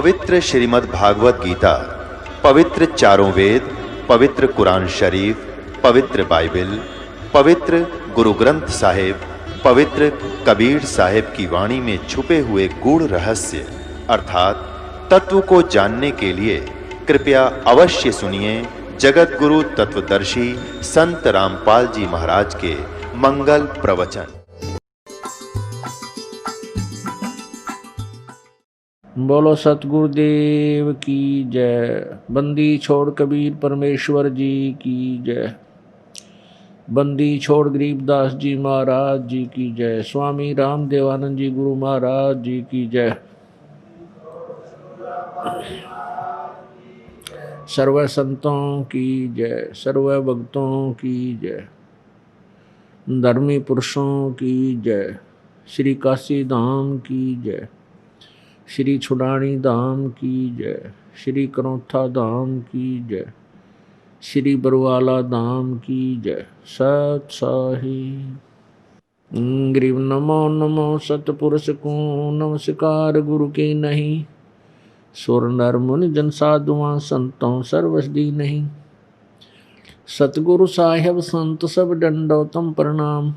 पवित्र श्रीमद् भागवत गीता, पवित्र चारों वेद, पवित्र कुरान शरीफ, पवित्र बाइबल, पवित्र गुरु ग्रंथ साहिब, पवित्र कबीर साहिब की वाणी में छुपे हुए गूढ़ रहस्य अर्थात तत्व को जानने के लिए कृपया अवश्य सुनिए जगत गुरु तत्वदर्शी संत रामपाल जी महाराज के मंगल प्रवचन। बोलो सतगुरुदेव की जय। बंदी छोड़ कबीर परमेश्वर जी की जय। बंदी छोड़ गरीबदास जी महाराज जी की जय। स्वामी राम देवानंद जी गुरु महाराज जी की जय। सर्व संतों की जय, सर्व भक्तों की जय, धर्मी पुरुषों की जय, श्री काशी धाम की जय, श्री छुड़ानी धाम की जय, श्री करौथा धाम की जय, श्री बरवाला धाम की जय। सत साहिब। ग्रीव नमो नमो सतपुरुष को नमस्कार गुरु के नहीं। सुर नर मुनि जन साधुआं संतों सर्वस दी नहीं। सतगुरु साहेब संत सब दंडोतम प्रणाम।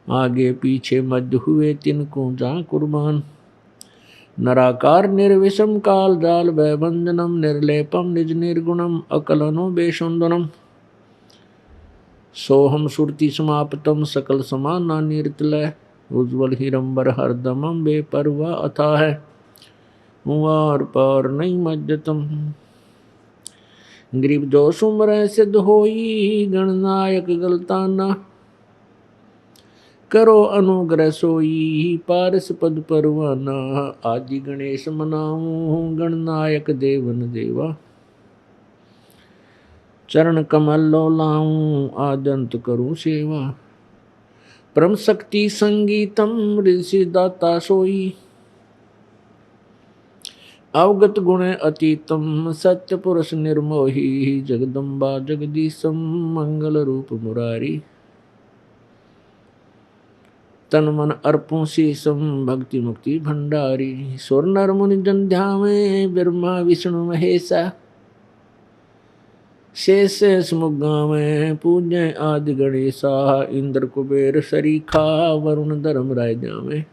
आगे पीछे मध्य हुए तिनको जा कुर्बान। नराकार निर्विषम काल जाल भयभंजनम निर्लेपम निज निर्गुणम अकलनो बेशुंदनम। सोहम सुरति समाप्तम सकल समाना निर्तलय। उज्ज्वल हिरंबर हरदमम बेपरवा अथा है। वार पार नहीं मज्जतम। गरीब जो सुमर सिद्ध होई गणनायक गलताना। करो अनुग्रह सोई पारस पद परवाना। आदि गणेश मनाऊं गणनायक देवन देवा। चरण कमल लो लाऊं आदंत करूं सेवा। परम शक्ति संगीतम ऋषि दाता सोई। अवगत गुण अतीतम सत्य पुरुष निर्मोही। जगदम्बा जगदीशम मंगल रूप मुरारी। तन मन अर्पों शीसम भक्ति मुक्ति भंडारी। सुर नर मुनि जन ध्यावे ब्रह्मा विष्णु महेशा। शेष मुगावे पूज्य आदि गणेशा। इंद्र कुबेर सरीखा वरुण धर्म राय जावे।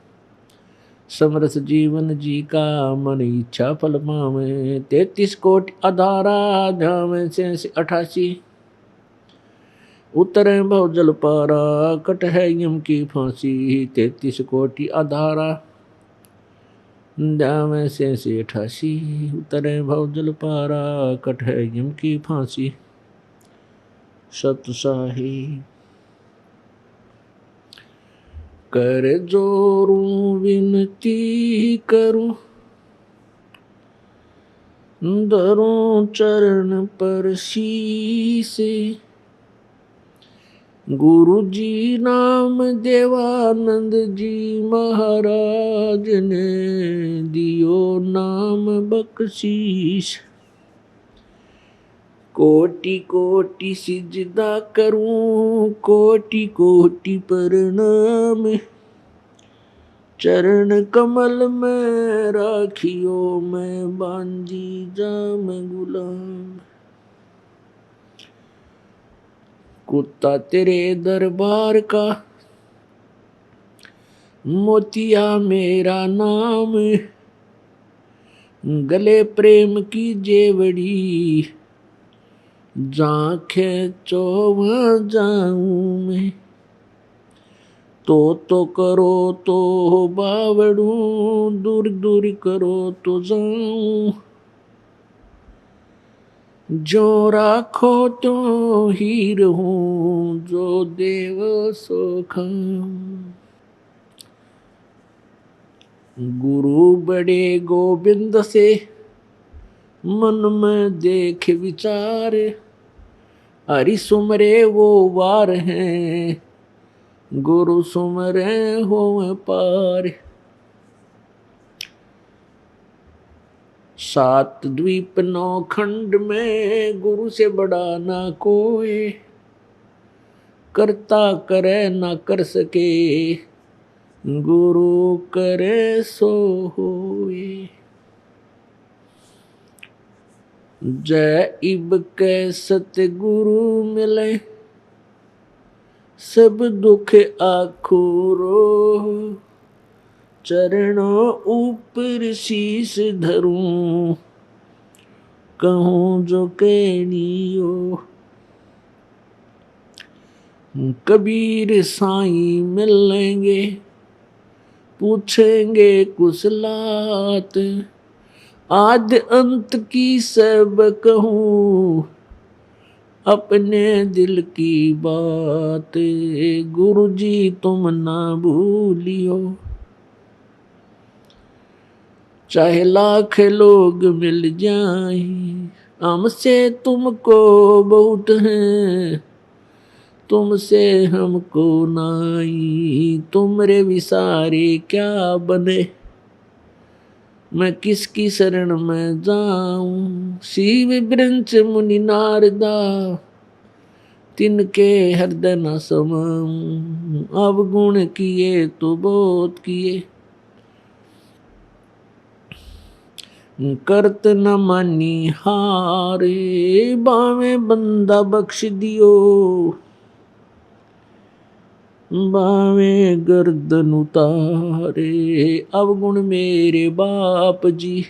समरस जीवन जी का मन इच्छा फल पावे। 33 कोटि अधारा जावे शेष 88। उतरे भव जल पारा कट है यम की फांसी। 33 कोटि अधारा जावे शेष 88। उतरे भव जल पारा कट है यम की फांसी। सत साहिब। कर जोरूं विनती करूं धरूं चरण पर शीस। गुरु जी नाम देवानंद जी महाराज ने दियो नाम बख्शीश। कोटि कोटि सिजदा करूं कोटि कोटि प्रणाम। चरण कमल में राखियो मैं बांजी जाम गुलाम। कुत्ता तेरे दरबार का मोतिया मेरा नाम। गले प्रेम की जेवड़ी जांखे चोवा जाऊं मैं। तो करो तो बावड़ू दूर दूर करो तो जाऊं। जो राखो तो ही रहूं जो देव सो खाऊं। गुरु बड़े गोविंद से मन में देख विचार। हरि सुमरे वो वार हैं गुरु सुमरे हो पार। 7 द्वीप 9 खंड में गुरु से बड़ा ना कोई। करता करे ना कर सके गुरु करे सो होए। जय इब के सतगुरु मिले, सब दुख आखोरो। चरणों ऊपर शीश धरूं, कहूँ जो कहनियो। कबीर साईं मिलेंगे, पूछेंगे कुशलात। आद अंत की सब कहूँ, अपने दिल की बात। गुरु जी तुम ना भूलियो, चाहे लाख लोग मिल जाएं, हमसे तुमको बहुत है, तुमसे हमको नाई। तुमरे विसारे क्या बने, मैं किसकी शरण में जाऊं। शिव वृंच मुनि नारदा, तिनके हृदय न समाऊं। अवगुण किए तो बहुत किए, करत न मानी हारे। बावे बंदा बख्श दियो, बावे गर्दन उतारे। अवगुण मेरे बाप जी,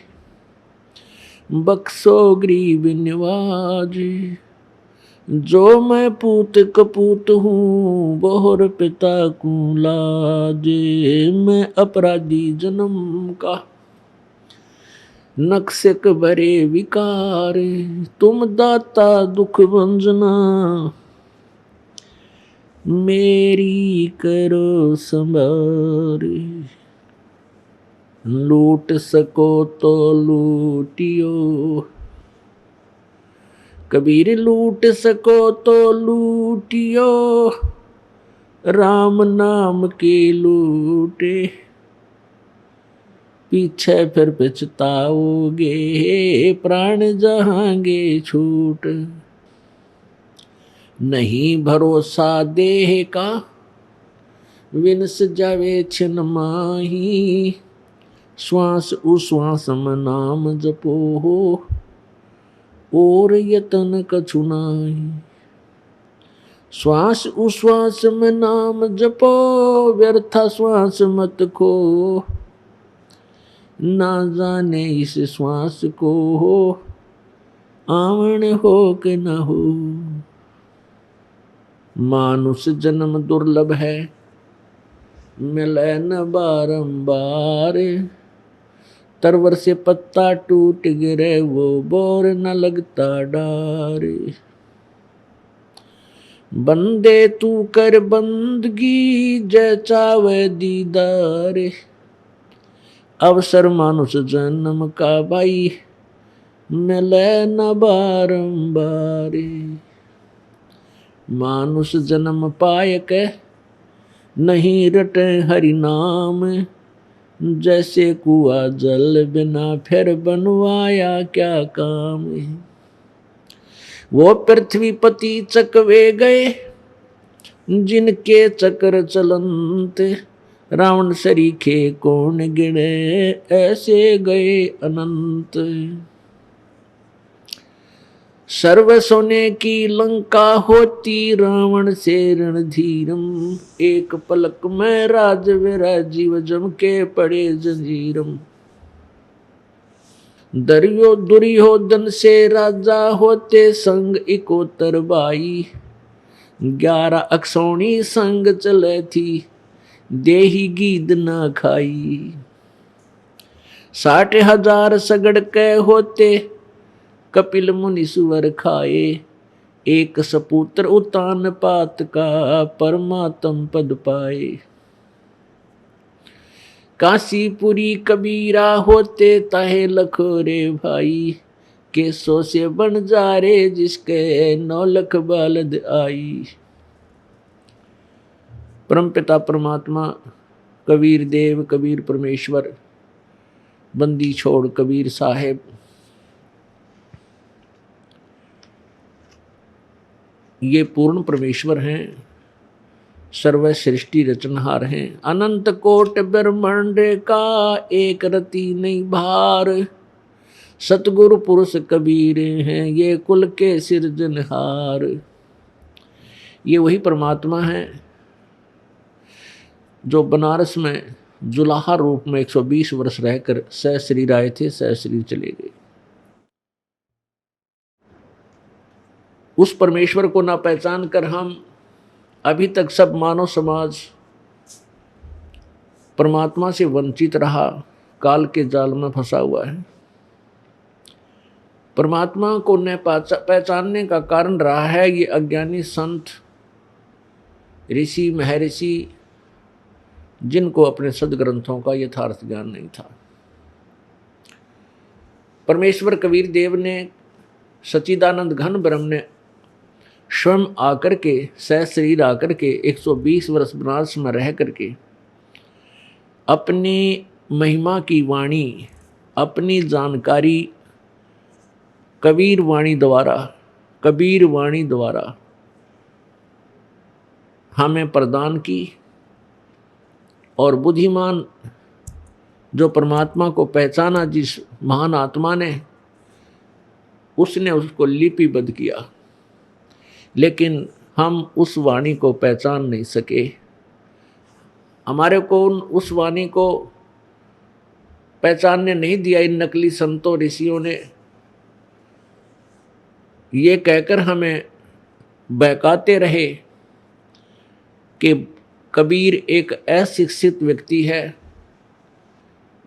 बख्शो गरीब निवाजे। जो मैं पूत कपूत हूँ, बोहर पिता को लाजे। मैं अपराधी जन्म का, नक्शक भरे विकार। तुम दाता दुख भंजना, मेरी करो संभार। लूट सको तो लूटियो, कबीर लूट सको तो लूटियो। राम नाम के लूटे, पीछे फिर पछताओगे। प्राण जहांगे छूट, नहीं भरोसा देह का, विनस जावे छिन माही। श्वास उश्वास में नाम जपो हो, और यतन कछु नाही। श्वास उश्वास में नाम जपो, व्यर्था श्वास मत खो। ना जाने इस श्वास को हो, आवन हो कि न हो। मानुष जन्म दुर्लभ है, मिले न बारंबार। तरवर से पत्ता टूट गिरे, वो बोर न लगता डार। बंदे तू कर बंदगी, जय चावे दीदार। अवसर मानुष जन्म का भाई, मिले न बारंबार। मानुष जन्म पाय के, नहीं रटे हरि नाम। जैसे कुआ जल बिना, फिर बनवाया क्या काम। वो पृथ्वी पति चकवे गए, जिनके चक्र चलंत। रावण सरीखे कौन गिने, ऐसे गए अनंत। सर्व सोने की लंका होती, रावण से रणधीरम। एक पलक में राज विराजीव, जम के पड़े जंजीरम। दरियो दुर्योधन से राजा होते, संग इकोतर बाई। 11 अक्षौणी संग चले थी, देही गीद न खाई। 60,000 सगड़ के होते, कपिल मुनि सुवर खाए। एक सपुत्र उतान पात का, परमात्म पद पाए। काशीपुरी कबीरा होते, ताहे लखोरे भाई। केसों से बन जा रे, जिसके 9 लख बालद आई। परमपिता परमात्मा कबीर देव, कबीर परमेश्वर, बंदी छोड़ कबीर साहेब, ये पूर्ण परमेश्वर हैं, सर्व सृष्टि रचनहार हैं। अनंत कोट ब्रह्मांड का, एक रति नहीं भार। सतगुरु पुरुष कबीर हैं ये कुल के सिरजनहार। ये वही परमात्मा है जो बनारस में जुलाहा रूप में 120 वर्ष रहकर सहशरीर आए थे, सहशरीर चले गए। उस परमेश्वर को ना पहचान कर हम अभी तक सब मानव समाज परमात्मा से वंचित रहा, काल के जाल में फंसा हुआ है। परमात्मा को न पहचानने का कारण रहा है ये अज्ञानी संत, ऋषि, महर्षि, जिनको अपने सदग्रंथों का यथार्थ ज्ञान नहीं था। परमेश्वर कबीर देव ने, सच्चिदानंद घन ब्रह्म ने स्वयं आकर के, सहशरीर आकर के 120 वर्ष बनारस में रह करके अपनी महिमा की वाणी, अपनी जानकारी कबीर वाणी द्वारा हमें प्रदान की। और बुद्धिमान जो परमात्मा को पहचाना जिस महान आत्मा ने, उसने उसको लिपिबद्ध किया। लेकिन हम उस वाणी को पहचान नहीं सके। हमारे को उस वाणी को पहचानने नहीं दिया इन नकली संतों, ऋषियों ने। ये कहकर हमें बहकाते रहे कि कबीर एक अशिक्षित व्यक्ति है,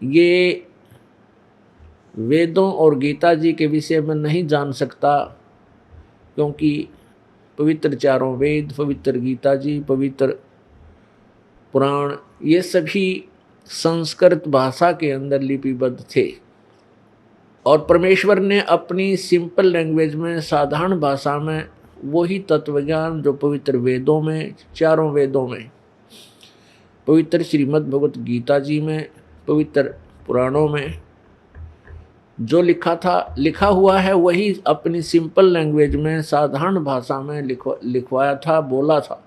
ये वेदों और गीता जी के विषय में नहीं जान सकता, क्योंकि पवित्र चारों वेद, पवित्र गीता जी, पवित्र पुराण, ये सभी संस्कृत भाषा के अंदर लिपिबद्ध थे। और परमेश्वर ने अपनी सिंपल लैंग्वेज में, साधारण भाषा में वही तत्वज्ञान जो पवित्र वेदों में, चारों वेदों में, पवित्र श्रीमद् भगवत गीता जी में, पवित्र पुराणों में जो लिखा हुआ है, वही अपनी सिंपल लैंग्वेज में, साधारण भाषा में लिखवाया था, बोला था।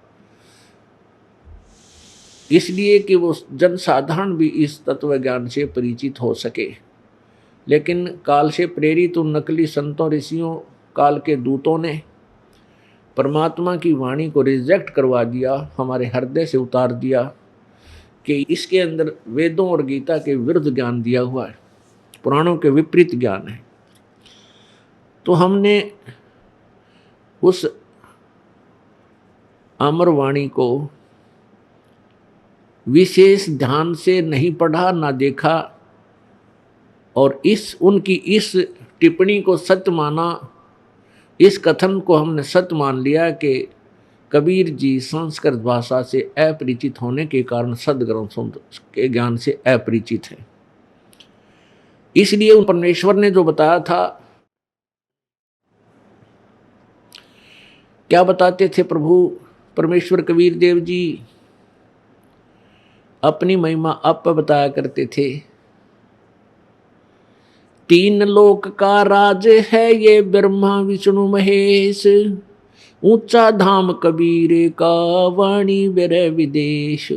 इसलिए कि वो जनसाधारण भी इस तत्व ज्ञान से परिचित हो सके। लेकिन काल से प्रेरित उन नकली संतों, ऋषियों, काल के दूतों ने परमात्मा की वाणी को रिजेक्ट करवा दिया, हमारे हृदय से उतार दिया कि इसके अंदर वेदों और गीता के विरुद्ध ज्ञान दिया हुआ है, पुराणों के विपरीत ज्ञान है। तो हमने उस अमर वाणी को विशेष ध्यान से नहीं पढ़ा, ना देखा, और उनकी इस टिप्पणी को सत्य माना। इस कथन को हमने सत्य मान लिया कि कबीर जी संस्कृत भाषा से अपरिचित होने के कारण सदग्रंथों के ज्ञान से अपरिचित है। इसलिए उन परमेश्वर ने जो बताया था, क्या बताते थे प्रभु परमेश्वर कबीर देव जी? अपनी महिमा आप बताया करते थे। 3 लोक का राज है ये ब्रह्मा विष्णु महेश, ऊंचा धाम कबीर का वाणी विरह विदेश।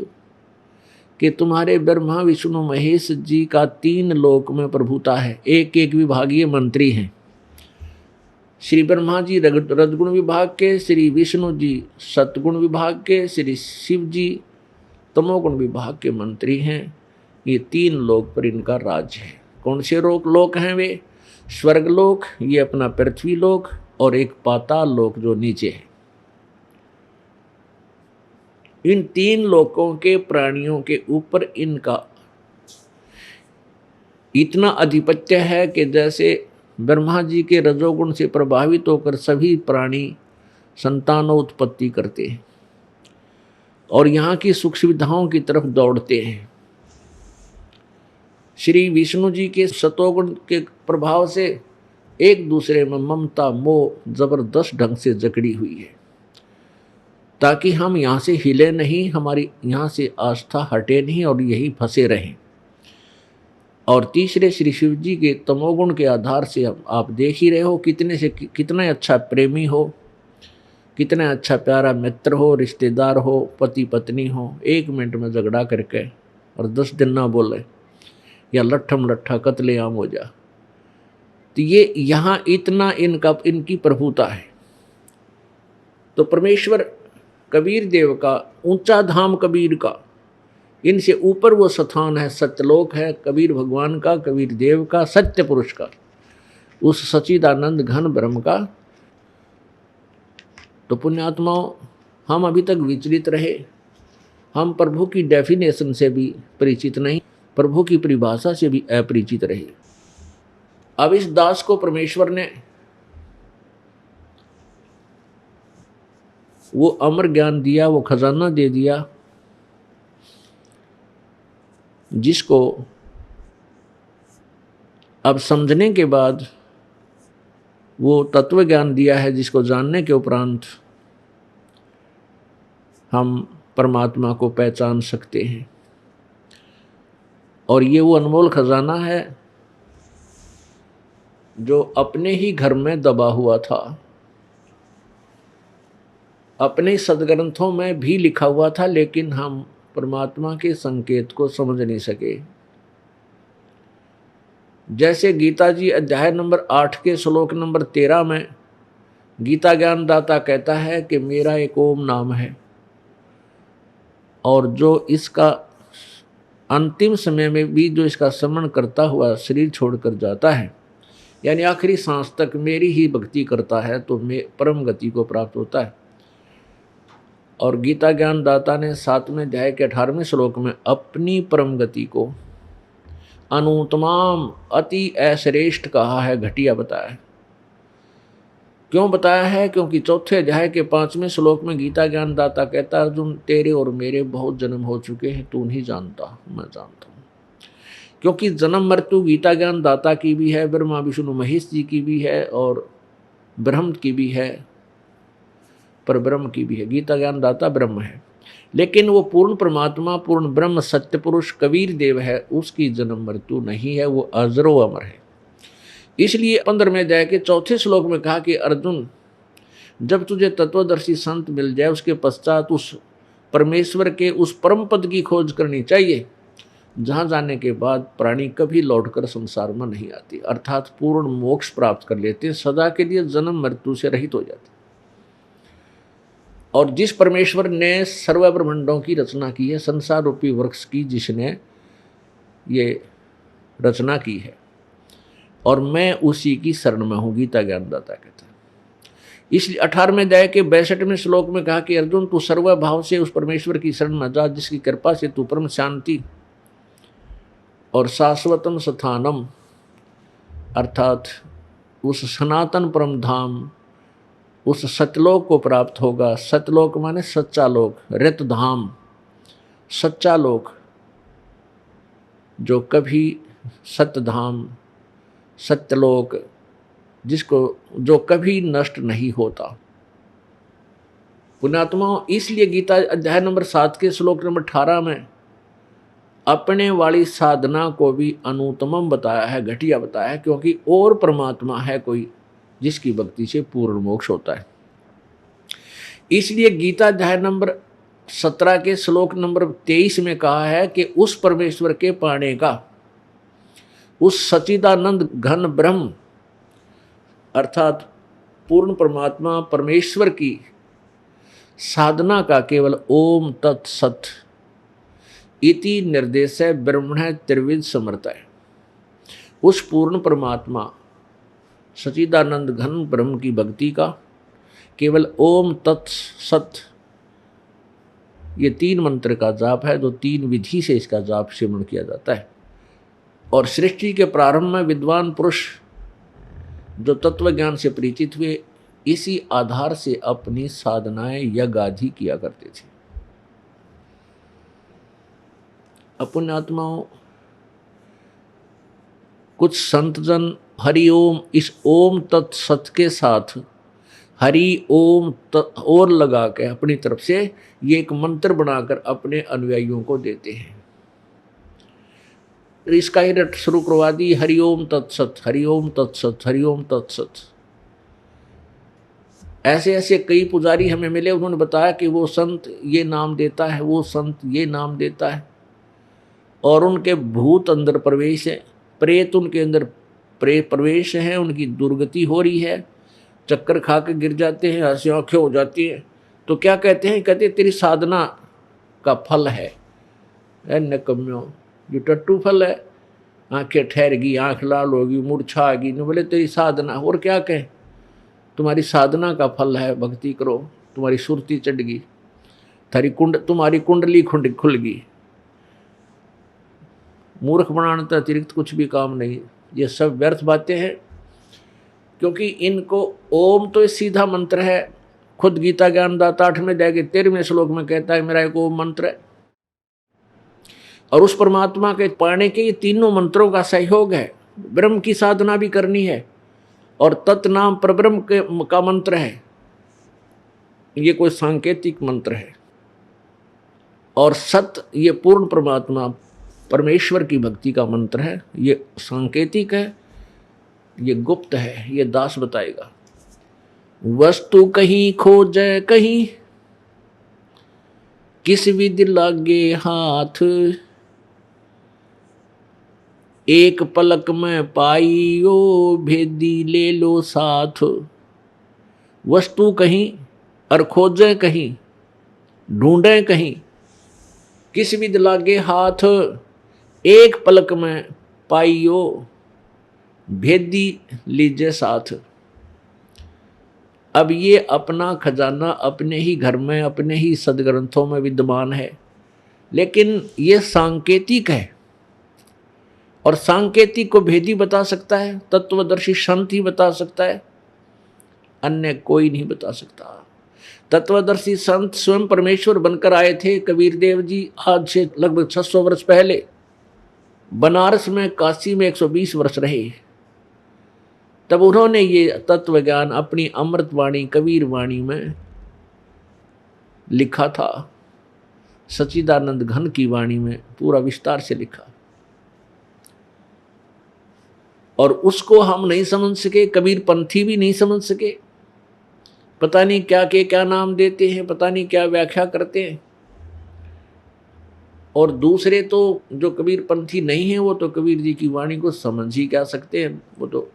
कि तुम्हारे ब्रह्मा विष्णु महेश जी का 3 लोक में प्रभुता है, एक एक विभागीय मंत्री हैं। श्री ब्रह्मा जी रजगुण विभाग के, श्री विष्णु जी सतगुण विभाग के, श्री शिव जी तमोगुण विभाग के मंत्री हैं। ये 3 लोक पर इनका राज्य है। कौन से लोक हैं वे? स्वर्गलोक, ये अपना पृथ्वी लोक, और एक पाताल लोक जो नीचे है। इन 3 लोकों के प्राणियों के ऊपर इनका इतना अधिपत्य है कि जैसे ब्रह्मा जी के रजोगुण से प्रभावित होकर सभी प्राणी संतानोत्पत्ति करते हैं और यहाँ की सुख सुविधाओं की तरफ दौड़ते हैं। श्री विष्णु जी के सतोगुण के प्रभाव से एक दूसरे में ममता मोह जबरदस्त ढंग से जकड़ी हुई है, ताकि हम यहाँ से हिले नहीं, हमारी यहाँ से आस्था हटे नहीं और यही फंसे रहें। और तीसरे श्री शिव जी के तमोगुण के आधार से आप देख ही रहे हो कितने अच्छा प्रेमी हो, कितना अच्छा प्यारा मित्र हो, रिश्तेदार हो, पति पत्नी हो, 1 मिनट में झगड़ा करके और 10 दिन ना बोले या लट्ठम लट्ठा कत्लेआम हो जा। तो ये यहाँ इतना इनकी प्रभुता है। तो परमेश्वर कबीर देव का ऊंचा धाम, कबीर का, इनसे ऊपर वो स्थान है, सत्यलोक है कबीर भगवान का, कबीर देव का, सत्य पुरुष का, उस सच्चिदानंद घन ब्रह्म का। तो पुण्यात्माओं, हम अभी तक विचलित रहे, हम प्रभु की डेफिनेशन से भी परिचित नहीं, प्रभु की परिभाषा से भी अपरिचित रहे। अब इस दास को परमेश्वर ने वो अमर ज्ञान दिया, वो खजाना दे दिया, जिसको अब समझने के बाद, वो तत्व ज्ञान दिया है जिसको जानने के उपरांत हम परमात्मा को पहचान सकते हैं। और ये वो अनमोल खजाना है जो अपने ही घर में दबा हुआ था, अपने सदग्रंथों में भी लिखा हुआ था, लेकिन हम परमात्मा के संकेत को समझ नहीं सके। जैसे गीता जी अध्याय नंबर 8 के श्लोक नंबर 13 में गीता ज्ञान दाता कहता है कि मेरा एक ओम नाम है, और जो इसका अंतिम समय में भी जो इसका स्मरण करता हुआ शरीर छोड़कर जाता है, यानी आखिरी सांस तक मेरी ही भक्ति करता है, तो परम गति को प्राप्त होता है। और गीता ज्ञान दाता ने 7वें अध्याय के 18वें श्लोक में अपनी परम गति को अनुत्तमाम, अति अश्रेष्ठ कहा है, घटिया बताया है। क्यों बताया है? क्योंकि 4थे अध्याय के 5वें श्लोक में गीता ज्ञान दाता कहता है, अर्जुन तेरे और मेरे बहुत जन्म हो चुके हैं, तू नहीं जानता, मैं जानता हूँ। क्योंकि जन्म मृत्यु गीता ज्ञान दाता की भी है, ब्रह्मा विष्णु महेश जी की भी है, और ब्रह्म की भी है, पर ब्रह्म की भी है। गीता ज्ञान दाता ब्रह्म है, लेकिन वो पूर्ण परमात्मा, पूर्ण ब्रह्म, सत्य पुरुष कबीर देव है, उसकी जन्म मृत्यु नहीं है, वो अजरो अमर है। इसलिए 15वें अध्याय के 4थे श्लोक में कहा कि अर्जुन, जब तुझे तत्वदर्शी संत मिल जाए, उसके पश्चात उस परमेश्वर के उस परम पद की खोज करनी चाहिए, जहाँ जाने के बाद प्राणी कभी लौटकर संसार में नहीं आती, अर्थात पूर्ण मोक्ष प्राप्त कर लेते हैं, सदा के लिए जन्म मृत्यु से रहित हो जाते। और जिस परमेश्वर ने सर्व ब्रह्मांडों की रचना की है, संसार रूपी वृक्ष की जिसने ये रचना की है, और मैं उसी की शरण में हूँ, गीता ज्ञानदाता कहता है। इसलिए 18वें अध्याय के 62वें श्लोक में कहा कि अर्जुन, तू सर्व भाव से उस परमेश्वर की शरण में जा, जिसकी कृपा से तू परम शांति और शाश्वतम स्थानम, अर्थात उस सनातन परम धाम, उस सतलोक को प्राप्त होगा। सतलोक माने सच्चा लोक, रित धाम, सच्चा लोक, जो कभी सतधाम, सत्यलोक, जिसको जो कभी नष्ट नहीं होता। पुण्यात्माओं, इसलिए गीता अध्याय नंबर 7 के श्लोक नंबर 18 में अपने वाली साधना को भी अनुत्तमम बताया है, घटिया बताया है, क्योंकि और परमात्मा है कोई जिसकी भक्ति से पूर्ण मोक्ष होता है। इसलिए गीता अध्याय नंबर 17 के श्लोक नंबर 23 में कहा है कि उस परमेश्वर के पाने का, उस सच्चिदानंद घन ब्रह्म अर्थात पूर्ण परमात्मा परमेश्वर की साधना का केवल ओम तत्सत इति निर्देश है, ब्रह्मण त्रिविध समर्थ है। उस पूर्ण परमात्मा सच्चिदानंद घन ब्रह्म की भक्ति का केवल ओम तत्सत, ये 3 मंत्र का जाप है, जो 3 विधि से इसका जाप सिमरण किया जाता है। और सृष्टि के प्रारंभ में विद्वान पुरुष जो तत्व ज्ञान से परिचित हुए, इसी आधार से अपनी साधनाएं यज्ञ आदि किया करते थे। पुण्यात्माओं, कुछ संतजन हरि ओम, इस ओम तत्सत के साथ हरि ओम और लगा के अपनी तरफ से ये एक मंत्र बनाकर अपने अनुयायियों को देते हैं। इसका ही रट शुरू करवा दी, हरि ओम तत्सत, हरि ओम तत्सत, हरि ओम तत्सत। ऐसे ऐसे कई पुजारी हमें मिले, उन्होंने बताया कि वो संत ये नाम देता है, वो संत ये नाम देता है, और उनके भूत अंदर प्रवेश है, प्रेत उनके अंदर प्रवेश हैं, उनकी दुर्गति हो रही है, चक्कर खा के गिर जाते हैं, हंसी आंखें हो जाती हैं, तो क्या कहते हैं? कहते तेरी साधना का फल है। नकम्यों, जो टट्टू फल है, आंखें ठहर गई, आंख लाल होगी, मूर्छा आ गई, बोले तेरी साधना। और क्या कहें? तुम्हारी साधना का फल है, भक्ति करो, तुम्हारी सुरती चढ़ गई, तुम्हारी कुंडली खुल गई। मूर्ख बनाने तो अतिरिक्त कुछ भी काम नहीं। ये सब व्यर्थ बातें हैं, क्योंकि इनको ओम तो सीधा मंत्र है। खुद गीता ज्ञानदाता 8वें अध्याय के 13वें श्लोक में कहता है मेरा एक ओम मंत्र है, और उस परमात्मा के पाने के ये तीनों मंत्रों का सहयोग है। ब्रह्म की साधना भी करनी है, और तत्नाम परब्रह्म का मंत्र है, ये कोई सांकेतिक मंत्र है। और सत ये पूर्ण परमात्मा परमेश्वर की भक्ति का मंत्र है, ये सांकेतिक है, ये गुप्त है, ये दास बताएगा। वस्तु कहीं खोजे कहीं, किस विधि लागे हाथ, एक पलक में पाइयो भेदी ले लो साथ। वस्तु कहीं और खोजे कहीं, ढूंढे कहीं, किस विधि लागे हाथ, एक पलक में पाइयो भेदी लीजिए साथ। अब ये अपना खजाना अपने ही घर में, अपने ही सदग्रंथों में विद्यमान है, लेकिन ये सांकेतिक है, और सांकेतिक को भेदी बता सकता है, तत्वदर्शी संत ही बता सकता है, अन्य कोई नहीं बता सकता। तत्वदर्शी संत स्वयं परमेश्वर बनकर आए थे। कबीर देव जी आज से लगभग 600 वर्ष पहले बनारस में, काशी में 120 वर्ष रहे। तब उन्होंने ये तत्व ज्ञान अपनी अमृतवाणी कबीर वाणी में लिखा था। सच्चिदानंद घन की वाणी में पूरा विस्तार से लिखा, और उसको हम नहीं समझ सके, कबीर पंथी भी नहीं समझ सके। पता नहीं क्या के क्या नाम देते हैं, पता नहीं क्या व्याख्या करते हैं। और दूसरे तो जो कबीर पंथी नहीं है, वो तो कबीर जी की वाणी को समझ ही क्या सकते हैं, वो तो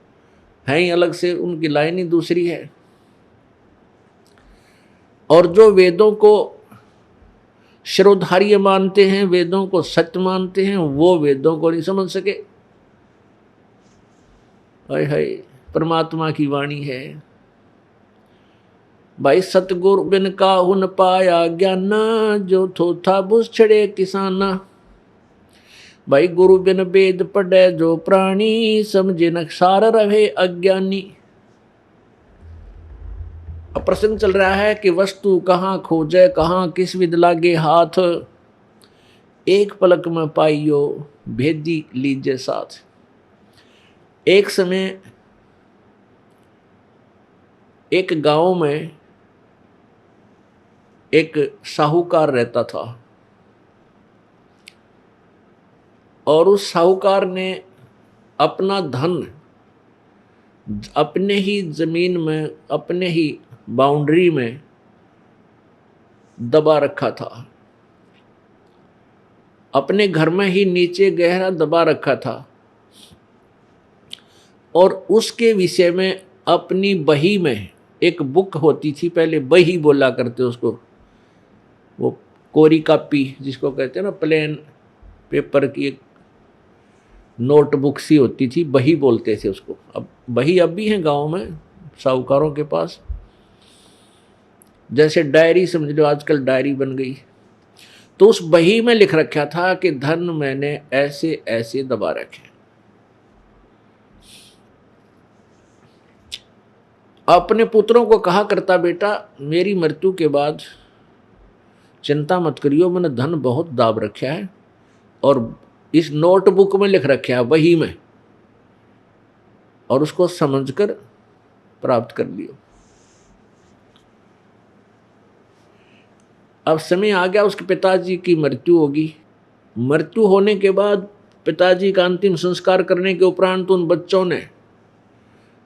है ही अलग से, उनकी लाइन ही दूसरी है। और जो वेदों को शिरोधार्य मानते हैं, वेदों को सत्य मानते हैं, वो वेदों को नहीं समझ सके। हाय हाय, परमात्मा की वाणी है। भाई सतगुरु बिन काहू न पाया ज्ञाना, जो थोथा बुझ छड़े किसाना। भाई गुरु बिन वेद पढ़े जो प्राणी, समझे न सार रहे अज्ञानी। अब प्रसंग चल रहा है कि वस्तु कहाँ खोजे कहाँ, किस विध लागे हाथ, एक पलक में पाइयो भेदी लीजिए साथ। एक समय एक गांव में एक साहूकार रहता था, और उस साहूकार ने अपना धन अपने ही जमीन में, अपने ही बाउंड्री में दबा रखा था, अपने घर में ही नीचे गहरा दबा रखा था। और उसके विषय में अपनी बही में, एक बुक होती थी पहले, बही बोला करते उसको, वो कोरी कापी जिसको कहते हैं ना, प्लेन पेपर की एक नोटबुक सी होती थी, बही बोलते थे उसको। अब बही अब भी हैं गांव में साहूकारों के पास, जैसे डायरी समझ लो, आजकल डायरी बन गई। तो उस बही में लिख रखा था कि धन मैंने ऐसे ऐसे दबा रखे। अपने पुत्रों को कहा करता, बेटा मेरी मृत्यु के बाद चिंता मत करियो, मैंने धन बहुत दाब रखा है, और इस नोटबुक में लिख रखा है, वही में, और उसको समझकर प्राप्त कर लियो। अब समय आ गया, उसके पिताजी की मृत्यु होगी। मृत्यु होने के बाद पिताजी का अंतिम संस्कार करने के उपरांत उन बच्चों ने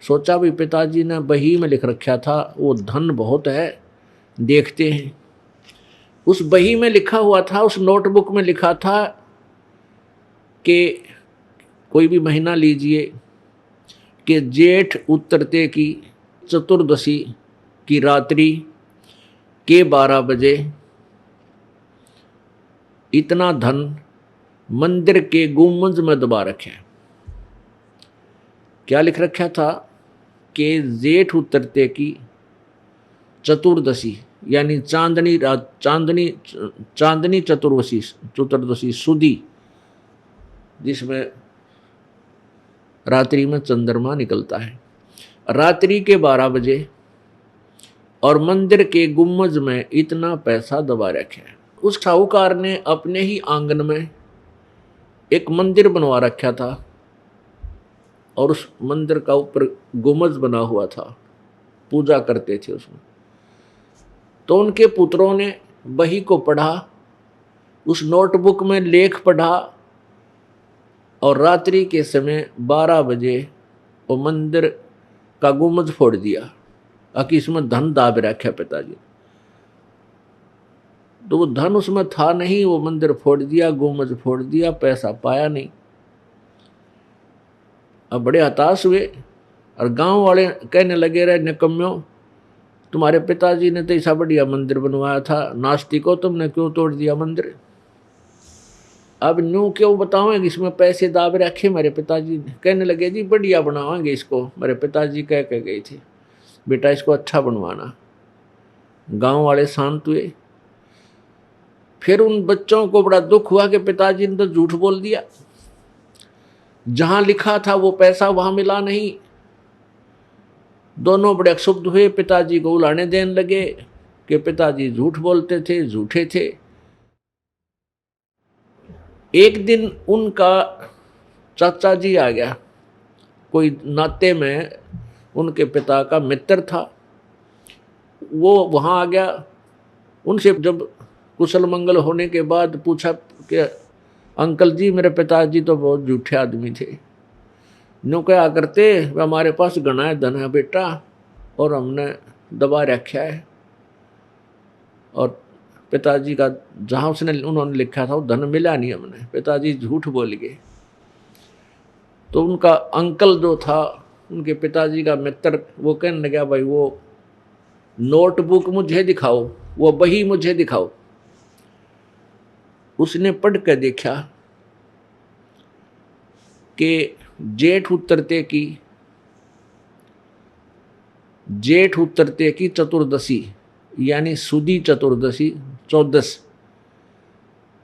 सोचा भी पिताजी ने बही में लिख रखा था, वो धन बहुत है, देखते हैं। उस बही में लिखा हुआ था, उस नोटबुक में लिखा था कि कोई भी महीना लीजिए, कि जेठ उतरते की चतुर्दशी की रात्रि के 12 बजे इतना धन मंदिर के गुंबद में दबा रखे। क्या लिख रखा था कि जेठ उतरते की चतुर्दशी यानी चांदनी रात, चांदनी चतुर्दशी सुदी, जिसमें रात्रि में चंद्रमा निकलता है, रात्रि के 12 बजे और मंदिर के गुम्मज में इतना पैसा दबा रखे। उस साहूकार ने अपने ही आंगन में एक मंदिर बनवा रखा था और उस मंदिर का ऊपर गुम्मज बना हुआ था, पूजा करते थे उसमें। तो उनके पुत्रों ने बही को पढ़ा, उस नोटबुक में लेख पढ़ा और रात्रि के समय 12 बजे वो मंदिर का गुम्बद फोड़ दिया, आकि इसमें धन दाब रखा पिताजी। तो वो धन उसमें था नहीं, वो मंदिर फोड़ दिया, गुम्बद फोड़ दिया, पैसा पाया नहीं। अब बड़े हताश हुए और गांव वाले कहने लगे, रहे निकम्यों, तुम्हारे पिताजी ने तो ऐसा बढ़िया मंदिर बनवाया था, नास्तिको तुमने क्यों तोड़ दिया मंदिर। अब न्यू क्यों बताओगे, इसमें पैसे दाब रखे मेरे पिताजी ने। कहने लगे जी बढ़िया बनावाएंगे इसको, मेरे पिताजी कह के गए थे बेटा इसको अच्छा बनवाना। गांव वाले शांत हुए। फिर उन बच्चों को बड़ा दुख हुआ कि पिताजी ने तो झूठ बोल दिया, जहां लिखा था वो पैसा वहां मिला नहीं। दोनों बड़े क्षुब्ध हुए, पिताजी को उलाने देने लगे कि पिताजी झूठ बोलते थे, झूठे थे। एक दिन उनका चाचा जी आ गया, कोई नाते में उनके पिता का मित्र था, वो वहाँ आ गया। उनसे जब कुशल मंगल होने के बाद पूछा कि अंकल जी मेरे पिताजी तो बहुत झूठे आदमी थे, न्यू क्या करते, वे हमारे पास घना धन है बेटा और हमने दबा रखा है, और पिताजी का जहाँ उन्होंने लिखा था वो धन मिला नहीं हमने, पिताजी झूठ बोल गए। तो उनका अंकल जो था, उनके पिताजी का मित्र, वो कहने लगा भाई वो नोटबुक मुझे दिखाओ, वो बही मुझे दिखाओ। उसने पढ़ कर देखा कि जेठ उतरते की चतुर्दशी यानी सुदी चतुर्दशी 14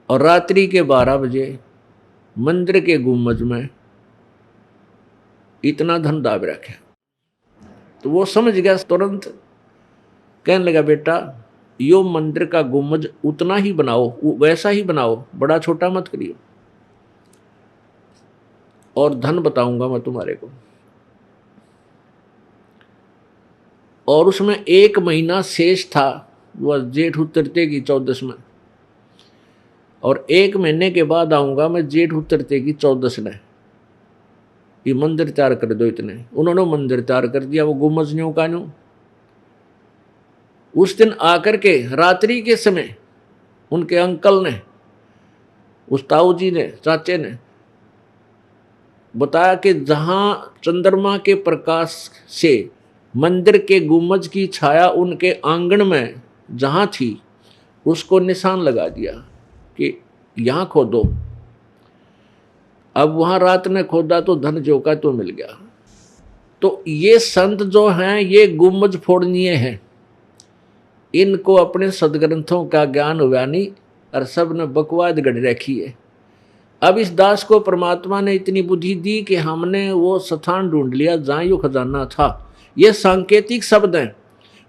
और रात्रि के 12 बजे मंदिर के गुम्बज में इतना धन दाब रखा। तो वो समझ गया तुरंत, कहने लगा बेटा यो मंदिर का गुम्बज उतना ही बनाओ, वैसा ही बनाओ, बड़ा छोटा मत करियो, और धन बताऊंगा मैं तुम्हारे को। और उसमें 1 महीना शेष था, वह जेठ उतरते की 14 में, और 1 महीने के बाद आऊंगा मैं जेठ उतरते की 14 में, ये मंदिर तैयार कर दो इतने। उन्होंने मंदिर तैयार कर दिया, वो गुम्बज न्यू का न्यू। उस दिन आकर के रात्रि के समय उनके अंकल ने, उस ताऊ जी ने, चाचे ने बताया कि जहां चंद्रमा के प्रकाश से मंदिर के गुम्बज की छाया उनके आंगन में जहां थी, उसको निशान लगा दिया कि यहां खोदो। अब वहां रात में खोदा तो धन जो का तो मिल गया। तो ये संत जो हैं ये गुम्बज फोड़नीय हैं, इनको अपने सदग्रंथों का ज्ञान हुआ नहीं और सब ने बकवाद गढ़ रखी है। अब इस दास को परमात्मा ने इतनी बुद्धि दी कि हमने वो स्थान ढूंढ लिया जहाँ यो खजाना था। ये सांकेतिक शब्द हैं,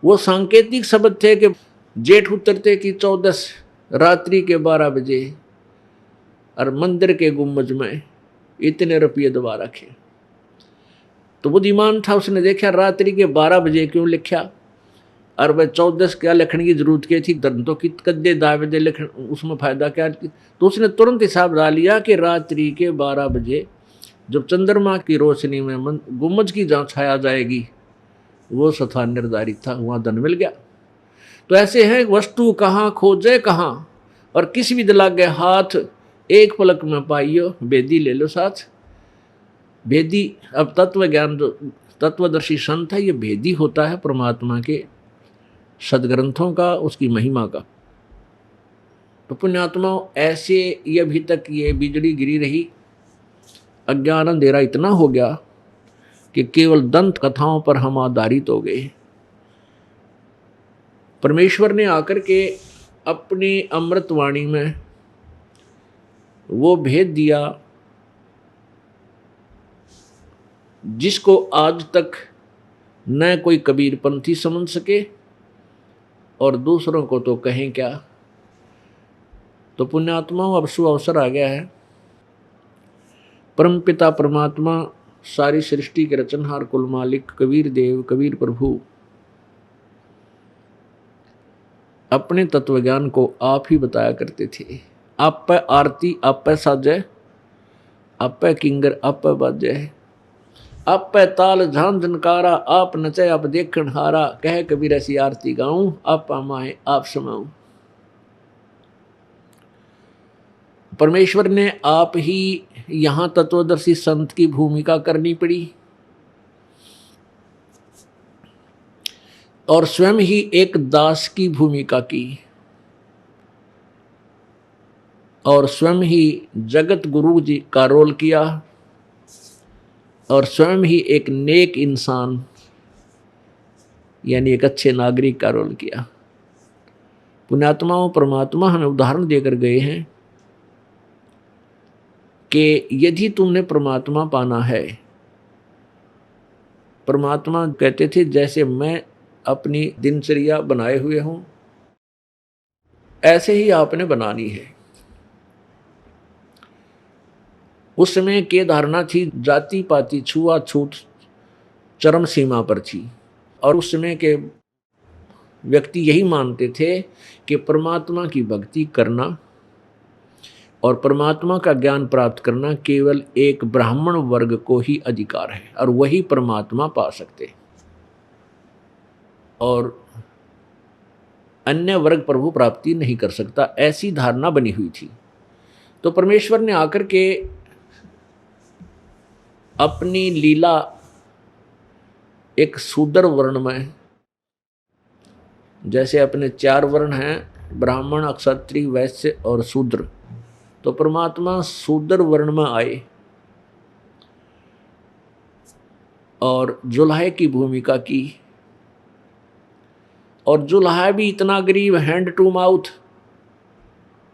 वो सांकेतिक शब्द थे कि जेठ उतरते की 14 रात्रि के 12 बजे और मंदिर के गुम्बज में इतने रुपये दबा रखे। तो बुद्धिमान था, उसने देखा रात्रि के 12 बजे क्यों लिखा, और वह 14 क्या लिखने की जरूरत क्या थी, धन तो कित कद्दे दावे दे लिखने, उसमें फायदा क्या। तो उसने तुरंत हिसाब डाल लिया कि रात्रि के 12 बजे जब चंद्रमा की रोशनी में गुम्बज की जहाँ छाया जाएगी, वो स्थान निर्धारित था, वहाँ धन मिल गया। तो ऐसे है, वस्तु कहाँ खोजे कहाँ, और किसी भी दिला गए हाथ, एक पलक में पाइयो, बेदी ले लो साथ। भेदी। अब तत्व ज्ञान जो तत्वदर्शी संत है, ये भेदी होता है परमात्मा के सदग्रंथों का, उसकी महिमा का। तो पुण्यात्माओं, ऐसे ये अभी तक ये बिजली गिरी रही, अज्ञान अंधेरा इतना हो गया कि केवल दंत कथाओं पर हम आधारित हो गए। परमेश्वर ने आकर के अपनी अमृतवाणी में वो भेद दिया जिसको आज तक न कोई कबीरपंथी समझ सके और दूसरों को तो कहें क्या। तो पुण्यात्माओं, अब शुभ अवसर आ गया है। परमपिता परमात्मा, सारी सृष्टि के रचनहार, कुल मालिक कबीर देव, कबीर प्रभु अपने तत्वज्ञान को आप ही बताया करते थे। आप पे आरती आप पे साजे, आप पे किंगर आप पे बाजे, आप पे ताल झांझ झनकारा, आप नचे आप देखण हारा, कह कबीर ऐसी आरती गाऊं, आप माए आप समाऊं। परमेश्वर ने आप ही यहाँ तत्वदर्शी संत की भूमिका करनी पड़ी और स्वयं ही एक दास की भूमिका की और स्वयं ही जगत गुरु जी का रोल किया और स्वयं ही एक नेक इंसान यानी एक अच्छे नागरिक का रोल किया। पुण्यात्माओं, परमात्मा हमें उदाहरण देकर गए हैं कि यदि तुमने परमात्मा पाना है, परमात्मा कहते थे जैसे मैं अपनी दिनचर्या बनाए हुए हूं ऐसे ही आपने बनानी है। उस समय की धारणा थी जाति पाति छुआछूत चरम सीमा पर थी और उस समय के व्यक्ति यही मानते थे कि परमात्मा की भक्ति करना और परमात्मा का ज्ञान प्राप्त करना केवल एक ब्राह्मण वर्ग को ही अधिकार है और वही परमात्मा पा सकते और अन्य वर्ग प्रभु प्राप्ति नहीं कर सकता, ऐसी धारणा बनी हुई थी। तो परमेश्वर ने आकर के अपनी लीला एक शूद्र वर्ण में, जैसे अपने 4 वर्ण हैं ब्राह्मण क्षत्रिय वैश्य और शूद्र, तो परमात्मा शूद्र वर्ण में आए और जुल्हे की भूमिका की। और जुल्हा भी इतना गरीब, हैंड टू माउथ,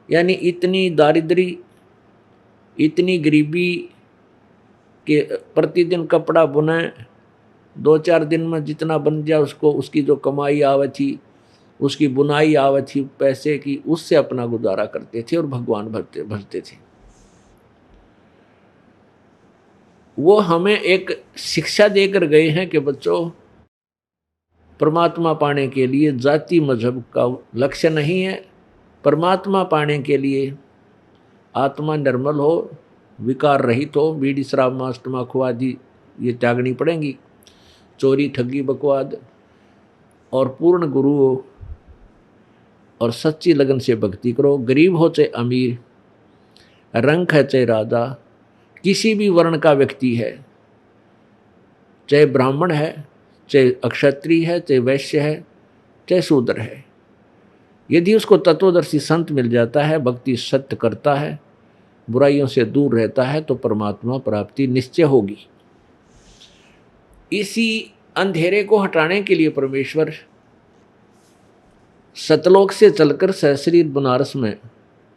यानी इतनी दारिद्री, इतनी गरीबी कि प्रतिदिन कपड़ा बुने, 2-4 दिन में जितना बन जाए उसको, उसकी जो कमाई आवे थी, उसकी बुनाई आवे थी पैसे की, उससे अपना गुजारा करते थे और भगवान भजते थे। वो हमें एक शिक्षा देकर गए हैं कि बच्चों, परमात्मा पाने के लिए जाति मजहब का लक्ष्य नहीं है। परमात्मा पाने के लिए आत्मा निर्मल हो, विकार रहित हो, बीड़ी शराब मांस तम्बाकू आदि ये त्यागनी पड़ेंगी, चोरी ठगी बकवाद, और पूर्ण गुरु हो और सच्ची लगन से भक्ति करो। गरीब हो चाहे अमीर, रंग है चाहे राजा, किसी भी वर्ण का व्यक्ति है, चाहे ब्राह्मण है, चाहे अक्षत्रिय है, चाहे वैश्य है, चाहे शूद्र है, यदि उसको तत्वदर्शी संत मिल जाता है, भक्ति सत्य करता है, बुराइयों से दूर रहता है, तो परमात्मा प्राप्ति निश्चय होगी। इसी अंधेरे को हटाने के लिए परमेश्वर सतलोक से चलकर सहशरीर बनारस में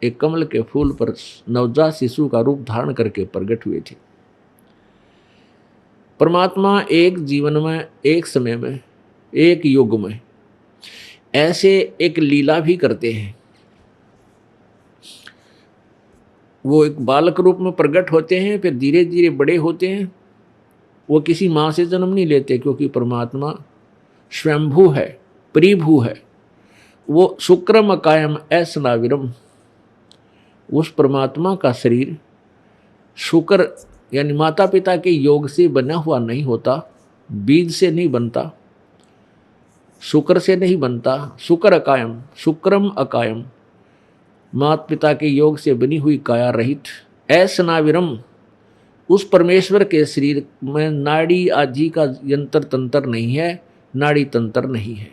एक कमल के फूल पर नवजात शिशु का रूप धारण करके प्रकट हुए थे। परमात्मा एक जीवन में, एक समय में, एक युग में ऐसे एक लीला भी करते हैं। वो एक बालक रूप में प्रकट होते हैं, फिर धीरे धीरे बड़े होते हैं। वो किसी माँ से जन्म नहीं लेते, क्योंकि परमात्मा स्वयंभू है, परिभू है। वो शुक्रम अकायम ऐसनाविरम, उस परमात्मा का शरीर शुक्र यानी माता पिता के योग से बना हुआ नहीं होता, बीज से नहीं बनता, शुक्र से नहीं बनता। शुक्र अकायम, शुक्रम अकायम, माता पिता के योग से बनी हुई काया रहित, ऐसनाविरम उस परमेश्वर के शरीर में नाड़ी आदि का यंत्र तंत्र नहीं है, नाड़ी तंत्र नहीं है,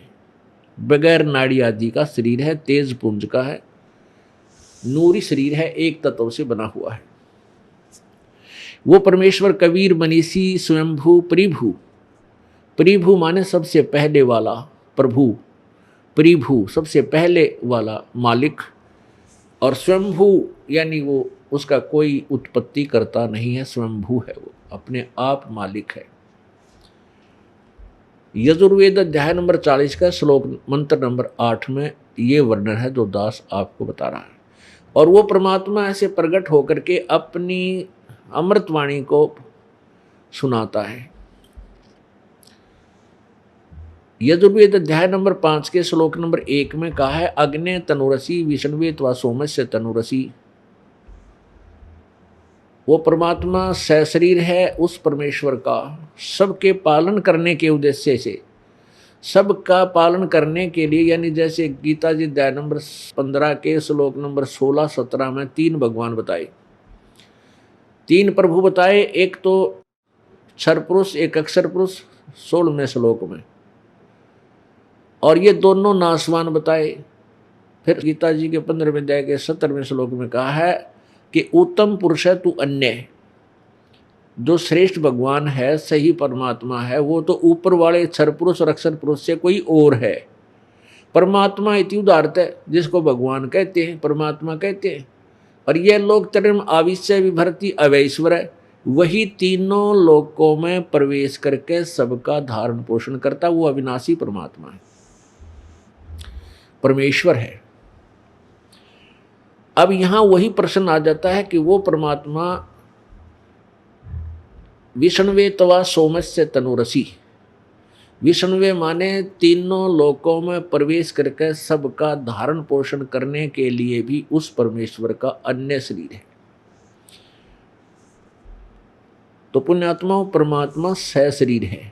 बगैर नाड़ी आदि का शरीर है, तेज पुंज का है, नूरी शरीर है, एक तत्व से बना हुआ है। वो परमेश्वर कबीर मनीषी स्वयंभू परिभू, परिभू माने सबसे पहले वाला, प्रभु, परिभू सबसे पहले वाला मालिक, और स्वयंभू यानी वो उसका कोई उत्पत्ति करता नहीं है, स्वयंभू है, वो अपने आप मालिक है। यजुर्वेद अध्याय नंबर 40 का श्लोक मंत्र नंबर 8 में ये वर्णन है जो दास आपको बता रहा है। और वो परमात्मा ऐसे प्रकट होकर के अपनी अमृतवाणी को सुनाता है। यजुर्वेद अध्याय नंबर 5 के श्लोक नंबर 1 में कहा है, अग्ने तनुरसी विष्णुवे त्वा सोमस्य तनुरसी। वो परमात्मा सशरीर है उस परमेश्वर का, सबके पालन करने के उद्देश्य से, सबका पालन करने के लिए, यानी जैसे गीता जी अध्याय नंबर 15 के श्लोक नंबर 16-17 में 3 भगवान बताए, 3 प्रभु बताए, एक तो क्षर पुरुष, एक अक्षर पुरुष 16वें श्लोक में, और ये दोनों नासवान बताए। फिर गीता जी के 15वें अध्याय के 17वें श्लोक में कहा है कि उत्तम पुरुष है तू अन्य, जो श्रेष्ठ भगवान है, सही परमात्मा है, वो तो ऊपर वाले क्षर पुरुष और अक्षर पुरुष से कोई और है। परमात्मा इति उदाहरत है, जिसको भगवान कहते हैं, परमात्मा कहते हैं। और यह लोक त्रयम् आविश्य विभर्ति अवैश्वर है, वही तीनों लोकों में प्रवेश करके सबका धारण पोषण करता, वो अविनाशी परमात्मा है, परमेश्वर है। अब यहां वही प्रश्न आ जाता है कि वो परमात्मा विष्णुवे तवा सोमस्य तनुरसी, विष्णुवे माने तीनों लोकों में प्रवेश करके सबका धारण पोषण करने के लिए भी उस परमेश्वर का अन्य शरीर है। तो पुण्यात्माओं, परमात्मा सशरीर है।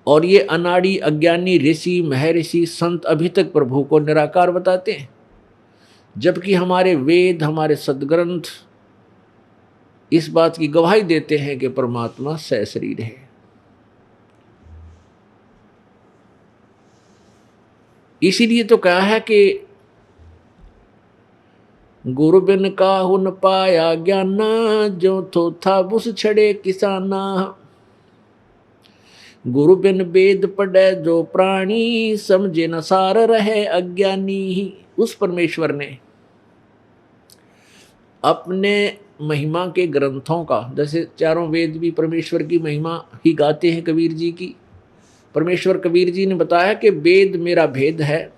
और ये अनाड़ी अज्ञानी ऋषि महर्षि संत अभी तक प्रभु को निराकार बताते हैं, जबकि हमारे वेद, हमारे सदग्रंथ इस बात की गवाही देते हैं कि परमात्मा सशरीर है। इसीलिए तो कहा है कि गुरु बिन काहू न पाया ज्ञाना, जो थो था बुस छड़े किसाना। गुरु बिन वेद पढ़े जो प्राणी, समझे न सार रहे अज्ञानी। उस परमेश्वर ने अपने महिमा के ग्रंथों का, जैसे चारों वेद भी परमेश्वर की महिमा ही गाते हैं कबीर जी की। परमेश्वर कबीर जी ने बताया कि वेद मेरा भेद है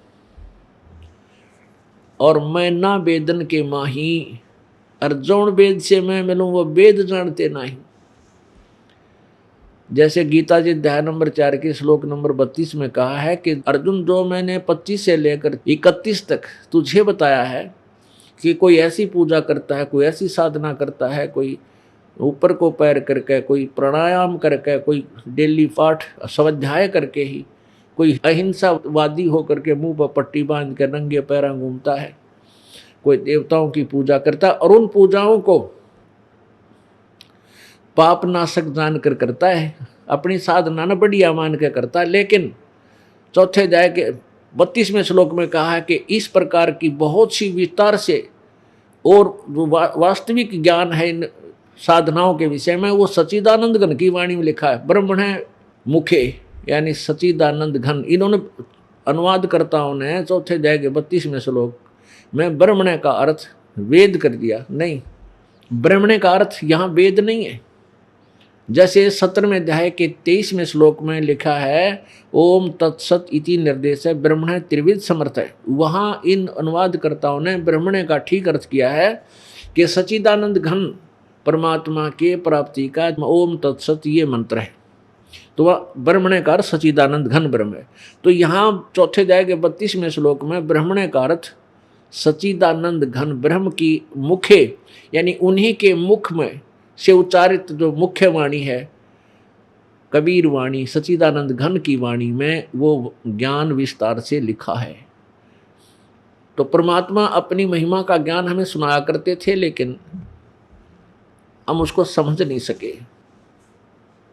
और मैं ना वेदन के माही, अर्जुन वेद से मैं मिलूं वो वेद जानते नहीं। जैसे गीता जी अध्याय नंबर 4 के श्लोक नंबर 32 में कहा है कि अर्जुन, जो मैंने 25 से लेकर 31 तक तुझे बताया है कि कोई ऐसी पूजा करता है, कोई ऐसी साधना करता है, कोई ऊपर को पैर करके, कोई प्राणायाम करके, कोई डेली पाठ स्वाध्याय करके ही, कोई अहिंसावादी होकर के मुंह पर पट्टी बांध के नंगे पैरा घूमता है, कोई देवताओं की पूजा करता है और उन पूजाओं को पाप नाशक जानकर करता है, अपनी साधना न बढ़िया मान के करता है। लेकिन चौथे अध्याय के 32वें श्लोक में कहा है कि इस प्रकार की बहुत सी विस्तार से और जो वास्तविक ज्ञान है इन साधनाओं के विषय में, वो सच्चिदानंद घन की वाणी में लिखा है। ब्रह्मण मुखे यानी सच्चिदानंद घन, इन्होंने अनुवादकर्ताओं ने चौथे अध्याय के 32वें श्लोक में ब्रह्मण का अर्थ वेद कर दिया। नहीं, ब्रह्मण का अर्थ यहाँ वेद नहीं है। जैसे 17वें अध्याय के 23वें श्लोक में लिखा है ओम तत्सत इति निर्देश है, ब्रह्मण त्रिविध समर्थ है। वहाँ इन अनुवादकर्ताओं ने ब्रह्मण का ठीक अर्थ किया है कि सच्चिदानंद घन परमात्मा के प्राप्ति का ओम तत्सत ये मंत्र है। तो वह ब्रह्मण का अर्थ सच्चिदानंद घन ब्रह्म है। तो यहाँ चौथे अध्याय के 32वें श्लोक में ब्रह्मण का अर्थ सच्चिदानंद घन ब्रह्म की मुखे यानी उन्हीं के मुख में से उच्चारित जो मुख्य वाणी है, कबीर वाणी, सच्चिदानंद घन की वाणी में वो ज्ञान विस्तार से लिखा है। तो परमात्मा अपनी महिमा का ज्ञान हमें सुनाया करते थे, लेकिन हम उसको समझ नहीं सके।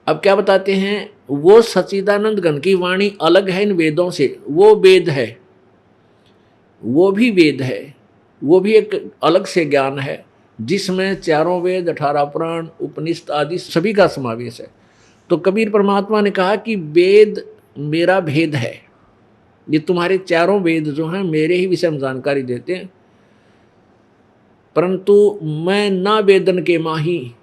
अब क्या बताते हैं, वो सच्चिदानंद घन की वाणी अलग है इन वेदों से, वो वेद है, वो भी वेद है, वो भी एक अलग से ज्ञान है जिसमें चारों वेद, 18 पुराण, उपनिषद आदि सभी का समावेश है। तो कबीर परमात्मा ने कहा कि वेद मेरा भेद है, ये तुम्हारे चारों वेद जो हैं मेरे ही विषय में जानकारी देते हैं, परंतु मैं ना वेदन के माही,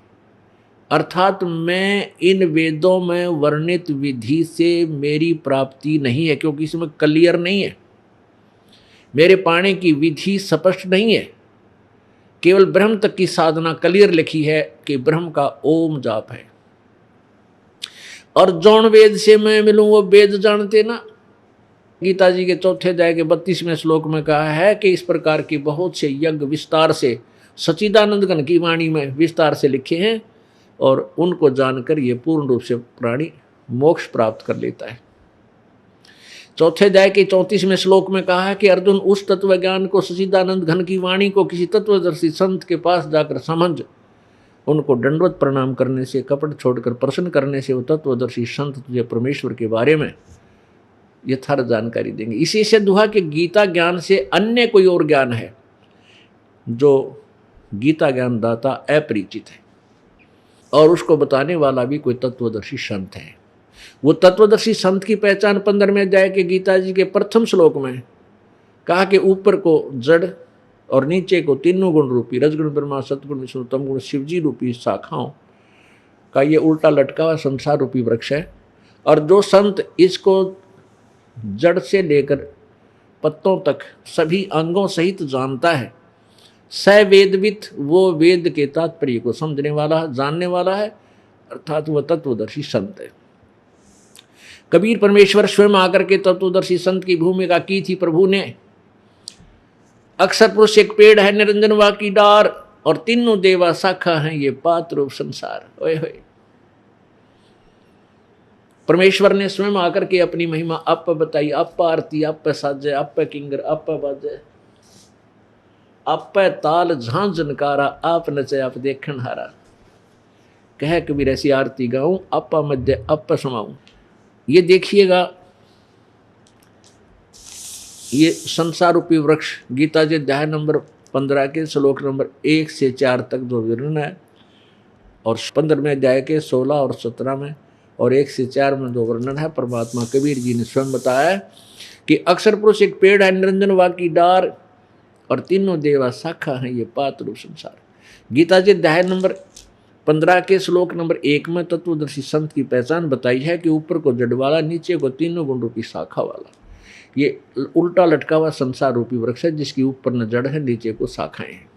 अर्थात मैं इन वेदों में वर्णित विधि से मेरी प्राप्ति नहीं है, क्योंकि इसमें क्लियर नहीं है, मेरे पाने की विधि स्पष्ट नहीं है, केवल ब्रह्म तक की साधना क्लियर लिखी है कि ब्रह्म का ओम जाप है। और जौन वेद से मैं मिलूं वो वेद जानते ना। गीता जी के चौथे अध्याय के 32वें श्लोक में कहा है कि इस प्रकार की बहुत से यज्ञ विस्तार से सच्चिदानंद घन की वाणी में विस्तार से लिखे हैं, और उनको जानकर ये पूर्ण रूप से प्राणी मोक्ष प्राप्त कर लेता है। चौथे अध्याय के 34वें श्लोक में कहा है कि अर्जुन, उस तत्व ज्ञान को, सच्चिदानंद घन की वाणी को किसी तत्वदर्शी संत के पास जाकर समझ, उनको दंडवत प्रणाम करने से, कपट छोड़कर प्रश्न करने से वो तत्वदर्शी संत तुझे परमेश्वर के बारे में यथार्थ जानकारी देंगे। इसी से दुहा कि गीता ज्ञान से अन्य कोई और ज्ञान है जो गीता ज्ञान दाता अपरिचित है, और उसको बताने वाला भी कोई तत्वदर्शी संत है। वो तत्वदर्शी संत की पहचान 15वें अध्याय के गीता जी के प्रथम श्लोक में कहा कि ऊपर को जड़ और नीचे को तीनों गुण रूपी रजगुण ब्रह्मा, सतगुण विष्णु, तमगुण शिवजी रूपी शाखाओं का ये उल्टा लटका हुआ संसार रूपी वृक्ष है। और जो संत इसको जड़ से लेकर पत्तों तक सभी अंगों सहित जानता है, स वेदवित, वो वेद के तात्पर्य को समझने वाला, जानने वाला है, अर्थात वह तत्वदर्शी संत है। कबीर परमेश्वर स्वयं आकर के तत्वदर्शी संत की भूमिका की थी प्रभु ने। अक्षर पुरुष एक पेड़ है, निरंजन वा की डार, और तीनों देवा शाखा हैं, ये पात्र रूप संसार। ओए होए, परमेश्वर ने स्वयं आकर के अपनी महिमा अप बताई, अप आरती, अप साजे, अप किंगर, अप बाजे, अप ताल झांझ नकारा, आप नचे आप देखन हारा। कह कबीर ऐसी आरती गाऊं, अप मध्य अप समाऊं। ये देखिएगा, ये संसार रूपी वृक्ष गीता जी अध्याय नंबर 15 के श्लोक नंबर 1 से 4 तक जो वर्णन है, और 15वें अध्याय के 16 और 17 में और 1 से 4 में जो वर्णन है, परमात्मा कबीर जी ने स्वयं बताया है कि अक्षर पुरुष एक पेड़ है, निरंजन वा की डार, और तीनों देवा शाखा है, ये पात्र रूप संसार। गीता जी अध्याय नंबर 15 के श्लोक नंबर 1 में तत्वदर्शी संत की पहचान बताई है कि ऊपर को जड़ वाला, नीचे को तीनों गुण रूपी शाखा वाला, ये उल्टा लटका हुआ संसार रूपी वृक्ष है जिसकी ऊपर न जड़ है, नीचे को शाखाएं हैं।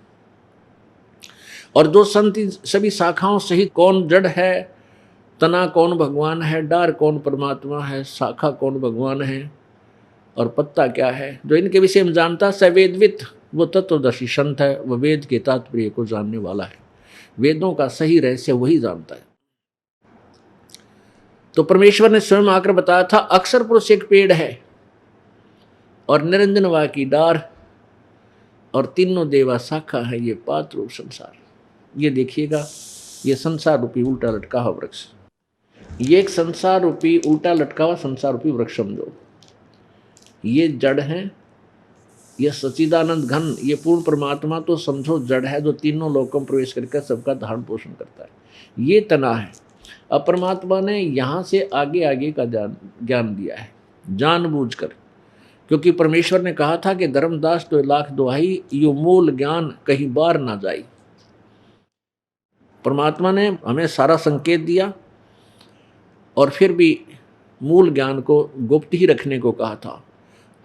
और जो संत सभी शाखाओं सहित कौन जड़ है, तना कौन भगवान है, डार कौन परमात्मा है, शाखा कौन भगवान है, और पत्ता क्या है, जो इनके विषय में जानता, सवेदवित, वो तत्वदर्शी संत है, वह वेद के तात्पर्य को जानने वाला है, वेदों का सही रहस्य वही जानता है। तो परमेश्वर ने स्वयं आकर बताया था, अक्षर पुरुष एक पेड़ है, और निरंजन वा की डार, और तीनों देवा शाखा है, ये पात्र रूप संसार। ये देखिएगा, ये संसार रूपी उल्टा लटका हुआ वृक्ष, ये एक संसार रूपी उल्टा लटका हुआ संसार रूपी वृक्ष समझो। ये जड़ है, यह सच्चिदानंद घन, ये पूर्ण परमात्मा तो समझो जड़ है, जो तीनों लोकों में प्रवेश करके सबका धारण पोषण करता है। ये तना है। अब परमात्मा ने यहाँ से आगे आगे का ज्ञान दिया है जानबूझकर, क्योंकि परमेश्वर ने कहा था कि धर्मदास तो लाख दुहाई, यो मूल ज्ञान कहीं बार ना जाई। परमात्मा ने हमें सारा संकेत दिया, और फिर भी मूल ज्ञान को गुप्त ही रखने को कहा था।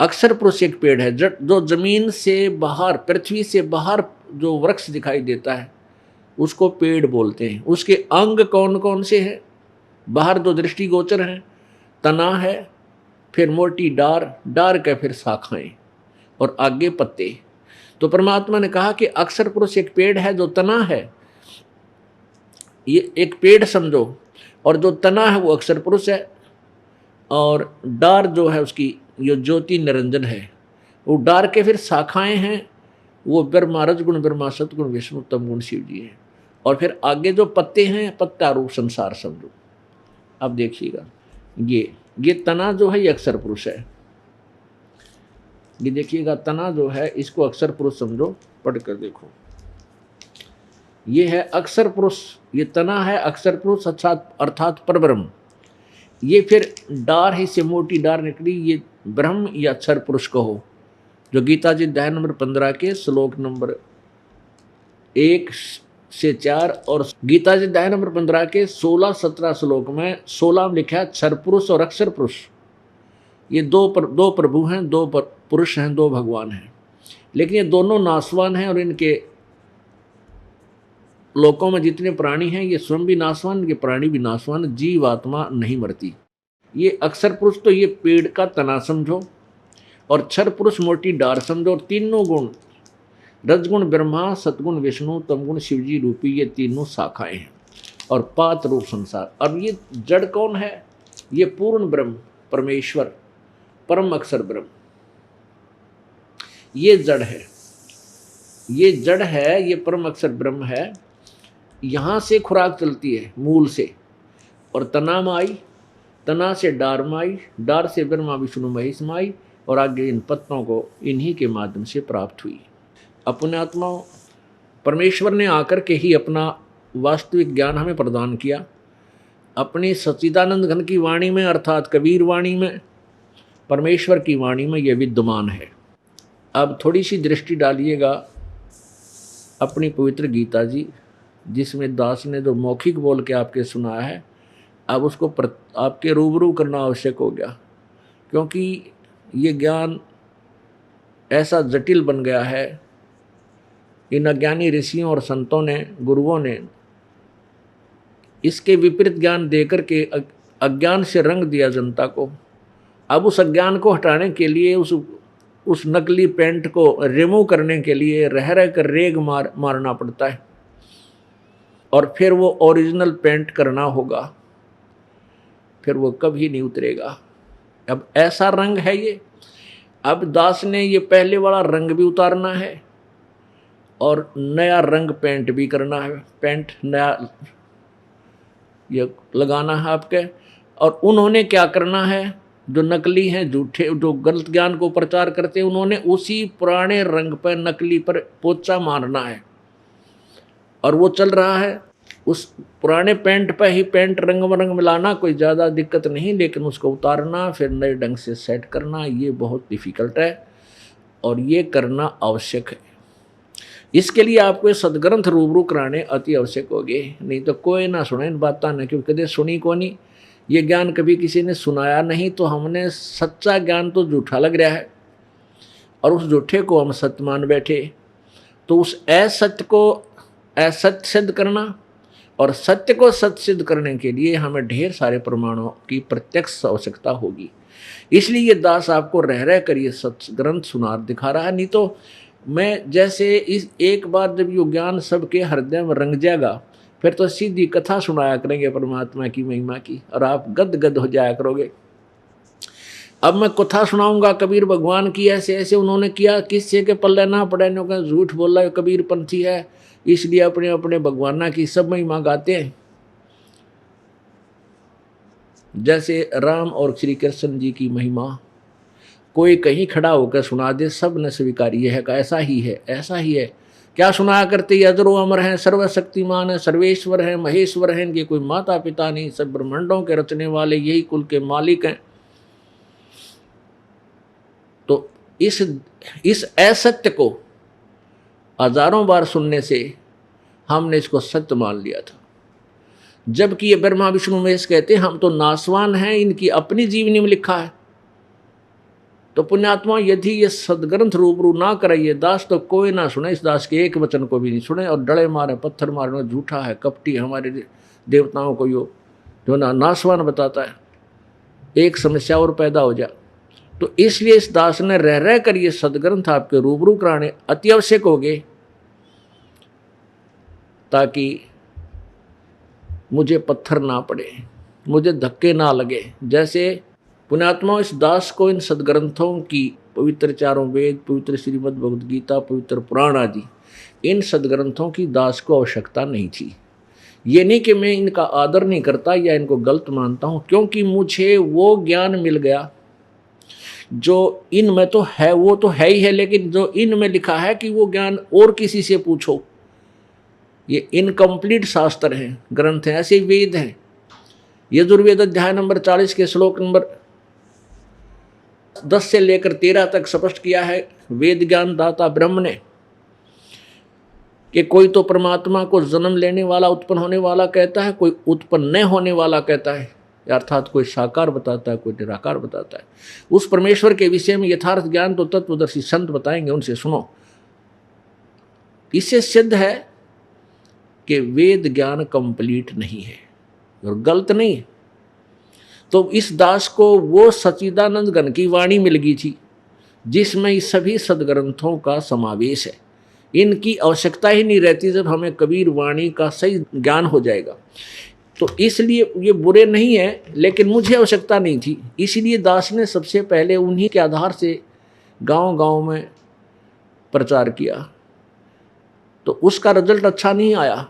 अक्षर पुरुष एक पेड़ है, जो जमीन से बाहर, पृथ्वी से बाहर जो वृक्ष दिखाई देता है उसको पेड़ बोलते हैं। उसके अंग कौन कौन से हैं? बाहर जो दृष्टिगोचर हैं, तना है, फिर मोटी डार, डार के फिर शाखाएं, और आगे पत्ते। तो परमात्मा ने कहा कि अक्षर पुरुष एक पेड़ है, जो तना है, ये एक पेड़ समझो, और जो तना है वो अक्षर पुरुष है, और डार जो है उसकी यो ज्योति निरंजन है, वो डार के फिर शाखाएं हैं, वो ब्रह्मा, रजगुण ब्रह्मा, सतगुण विष्णु, तमगुण शिव जी है। और फिर आगे जो पत्ते हैं, पत्ता रूप संसार समझो। अब देखिएगा, ये तना जो है ये अक्षर पुरुष है। ये देखिएगा, तना जो है इसको अक्षर पुरुष समझो, पढ़कर देखो। ये है अक्षर पुरुष, ये तना है अक्षर पुरुष अर्थात परब्रह्म। ये फिर डार है, इससे मोटी डार निकली, ये ब्रह्म या अक्षर पुरुष कहो, जो गीता जी अध्याय नंबर 15 के श्लोक नंबर 1 से 4 और गीता जी अध्याय नंबर 15 के 16-17 श्लोक में 16 में लिखा है अक्षर पुरुष और अक्षर पुरुष। ये दो प्रभु हैं, दो पुरुष हैं, दो भगवान हैं, लेकिन ये दोनों नासवान हैं और इनके लोकों में जितने प्राणी हैं ये स्वयं भी नासवान, ये प्राणी भी नासवान, जीव आत्मा नहीं मरती। ये अक्षर पुरुष तो ये पेड़ का तना समझो, और क्षर पुरुष मोटी डार समझो, और तीनों गुण रजगुण ब्रह्मा, सतगुण विष्णु, तमगुण शिवजी रूपी ये तीनों शाखाएं हैं, और पात रूप संसार। अब ये जड़ कौन है? ये पूर्ण ब्रह्म परमेश्वर परम अक्षर ब्रह्म, ये जड़ है, ये जड़ है, ये परम अक्षर ब्रह्म है। यहाँ से खुराक चलती है मूल से, और तना में आई, तना से डार में आई, डार से ब्रह्मा विष्णु महेश में आई, और आगे इन पत्तों को इन्हीं के माध्यम से प्राप्त हुई। अपने आत्मा परमेश्वर ने आकर के ही अपना वास्तविक ज्ञान हमें प्रदान किया। अपनी सच्चिदानंद घन की वाणी में अर्थात कबीर वाणी में, परमेश्वर की वाणी में यह विद्यमान है। अब थोड़ी सी दृष्टि डालिएगा अपनी पवित्र गीता जी, जिसमें दास ने जो मौखिक बोल के आपके सुनाया है, अब उसको आपके रूबरू करना आवश्यक हो गया, क्योंकि ये ज्ञान ऐसा जटिल बन गया है। इन अज्ञानी ऋषियों और संतों ने, गुरुओं ने इसके विपरीत ज्ञान देकर के अज्ञान से रंग दिया जनता को। अब उस अज्ञान को हटाने के लिए, उस नकली पेंट को रिमूव करने के लिए रह रह कर रेग मारना पड़ता है, और फिर वो ओरिजिनल पेंट करना होगा, फिर वो कभी नहीं उतरेगा। अब ऐसा रंग है ये। अब दास ने ये पहले वाला रंग भी उतारना है और नया रंग पेंट भी करना है, पेंट नया ये लगाना है आपके। और उन्होंने क्या करना है, जो नकली हैं, झूठे, जो गलत ज्ञान को प्रचार करते हैं, उन्होंने उसी पुराने रंग पर, नकली पर पोचा मारना है, और वो चल रहा है। उस पुराने पेंट पर ही पेंट रंग मिलाना कोई ज़्यादा दिक्कत नहीं, लेकिन उसको उतारना फिर नए ढंग से सेट करना, ये बहुत डिफ़िकल्ट है, और ये करना आवश्यक है। इसके लिए आपको सदग्रंथ रूबरू कराने अति आवश्यक होगे, नहीं तो कोई ना सुने इन बातों ने, क्योंकि कदे सुनी को नहीं, ये ज्ञान कभी किसी ने सुनाया नहीं, तो हमने सच्चा ज्ञान तो झूठा लग रहा है, और उस झूठे को हम सत्य मान बैठे। तो उस असत्य को असत्य सिद्ध करना, और सत्य को सत्य सिद्ध करने के लिए हमें ढेर सारे प्रमाणों की प्रत्यक्ष आवश्यकता होगी। इसलिए ये दास आपको रह रह कर ये सत्य ग्रंथ सुना दिखा रहा है। नहीं तो मैं जैसे इस एक बार जब ये ज्ञान सबके हृदय में रंग जाएगा, फिर तो सीधी कथा सुनाया करेंगे परमात्मा की महिमा की, और आप गद गद हो जाया करोगे। अब मैं कथा सुनाऊंगा कबीर भगवान की, ऐसे ऐसे उन्होंने किया, किससे के पल्ले ना पड़े, नो का झूठ बोला कबीर पंथी है, इसलिए अपने अपने भगवाना की सब महिमा गाते हैं। जैसे राम और श्री कृष्ण जी की महिमा कोई कहीं खड़ा होकर सुना दे, सब ने स्वीकारी है का ऐसा ही है, ऐसा ही है। क्या सुनाया करते? अजरो अमर हैं, सर्वशक्तिमान है, सर्वेश्वर हैं, महेश्वर हैं, इनके कोई माता पिता नहीं, सब ब्रह्मांडों के रचने वाले, यही कुल के मालिक हैं। तो इस असत्य को हजारों बार सुनने से हमने इसको सत्य मान लिया था, जबकि ये ब्रह्मा विष्णु महेश कहते हैं हम तो नासवान हैं, इनकी अपनी जीवनी में लिखा है। तो पुण्यात्मा, यदि ये सदग्रंथ रूबरू ना करे ये दास, तो कोई ना सुने, इस दास के एक वचन को भी नहीं सुने, और डले मारे, पत्थर मारना, झूठा है, कपटी, हमारे देवताओं को यो जो नासवान बताता है, एक समस्या और पैदा हो जाए। तो इसलिए इस दास ने रह रह कर ये सदग्रंथ आपके रूबरू कराने अति आवश्यक हो गए, ताकि मुझे पत्थर ना पड़े, मुझे धक्के ना लगे। जैसे पुण्यात्मा, इस दास को इन सदग्रंथों की पवित्र चारों वेद, पवित्र श्रीमद् भगवद गीता, पवित्र पुराण आदि, इन सदग्रंथों की दास को आवश्यकता नहीं थी। ये नहीं कि मैं इनका आदर नहीं करता या इनको गलत मानता हूँ, क्योंकि मुझे वो ज्ञान मिल गया जो इनमें तो है, वो तो है ही है, लेकिन जो इनमें लिखा है कि वो ज्ञान और किसी से पूछो, ये इनकम्प्लीट शास्त्र हैं, ग्रंथ हैं, ऐसे वेद हैं। यजुर्वेद अध्याय नंबर 40 के श्लोक नंबर 10 से लेकर 13 तक स्पष्ट किया है वेद ज्ञान दाता ब्रह्म ने कि कोई तो परमात्मा को जन्म लेने वाला, उत्पन्न होने वाला कहता है, कोई उत्पन्न न होने वाला कहता है, अर्थात कोई साकार बताता है, कोई निराकार बताता है। उस परमेश्वर के विषय में यथार्थ ज्ञान तो तत्वदर्शी संत बताएंगे, उनसे सुनो। इससे सिद्ध है कि वेद ज्ञान कंप्लीट नहीं है और गलत नहीं है। तो इस दास को वो सच्चिदानंद घन की वाणी मिल गई थी जिसमें इस सभी सदग्रंथों का समावेश है। इनकी आवश्यकता ही नहीं रहती जब हमें कबीर वाणी का सही ज्ञान हो जाएगा। तो इसलिए ये बुरे नहीं है, लेकिन मुझे आवश्यकता नहीं थी। इसलिए दास ने सबसे पहले उन्हीं के आधार से गांव-गांव में प्रचार किया, तो उसका रिजल्ट अच्छा नहीं आया।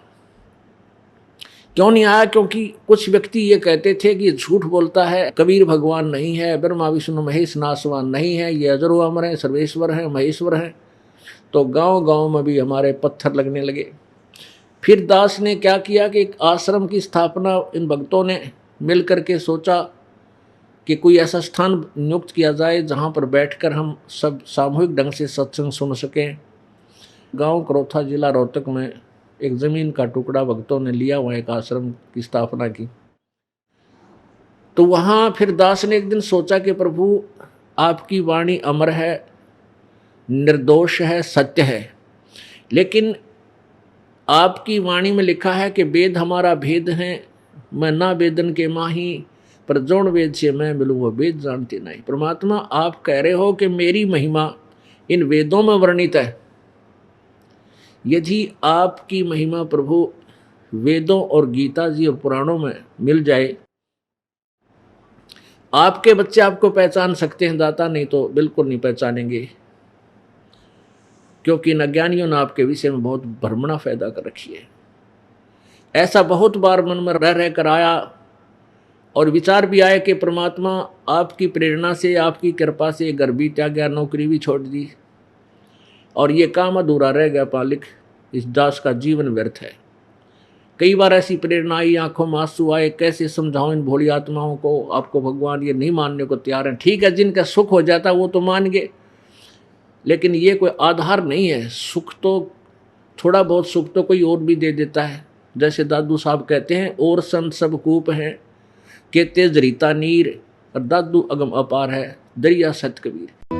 क्यों नहीं आया? क्योंकि कुछ व्यक्ति ये कहते थे कि झूठ बोलता है, कबीर भगवान नहीं है, ब्रह्मा विष्णु महेश नासवान नहीं है, ये अजरो अमर हैं, सर्वेश्वर हैं, महेश्वर हैं। तो गांव-गांव में भी हमारे पत्थर लगने लगे। फिर दास ने क्या किया कि एक आश्रम की स्थापना इन भक्तों ने मिल करके सोचा कि कोई ऐसा स्थान नियुक्त किया जाए जहाँ पर बैठकर हम सब सामूहिक ढंग से सत्संग सुन सकें। गांव करोथा, जिला रोहतक में एक ज़मीन का टुकड़ा भक्तों ने लिया, वहाँ एक आश्रम की स्थापना की। तो वहाँ फिर दास ने एक दिन सोचा कि प्रभु आपकी वाणी अमर है, निर्दोष है, सत्य है, लेकिन आपकी वाणी में लिखा है कि वेद हमारा भेद है, मैं ना वेदन के माही, पर जौन वेद से मैं मिलूँ वो वेद जानते नहीं। परमात्मा आप कह रहे हो कि मेरी महिमा इन वेदों में वर्णित है। यदि आपकी महिमा प्रभु वेदों और गीता जी और पुराणों में मिल जाए, आपके बच्चे आपको पहचान सकते हैं दाता, नहीं तो बिल्कुल नहीं पहचानेंगे, क्योंकि इन अज्ञानियों ने आपके विषय में बहुत भ्रमणा पैदा कर रखी है। ऐसा बहुत बार मन में रह कर आया और विचार भी आया कि परमात्मा आपकी प्रेरणा से, आपकी कृपा से घर भी त्याग गया, नौकरी भी छोड़ दी और ये काम अधूरा रह गया पालिक, इस दास का जीवन व्यर्थ है। कई बार ऐसी प्रेरणा आई, आंखों में आंसू आए, कैसे समझाऊं इन भोली आत्माओं को, आपको भगवान ये नहीं मानने को तैयार हैं। ठीक है, जिनका सुख हो जाता वो तो मान गए, लेकिन ये कोई आधार नहीं है। सुख तो थोड़ा बहुत सुख तो कोई और भी दे देता है। जैसे दादू साहब कहते हैं, और संत सब कूप हैं के तेज रीता नीर, और दादू अगम अपार है, दरिया सत कबीर।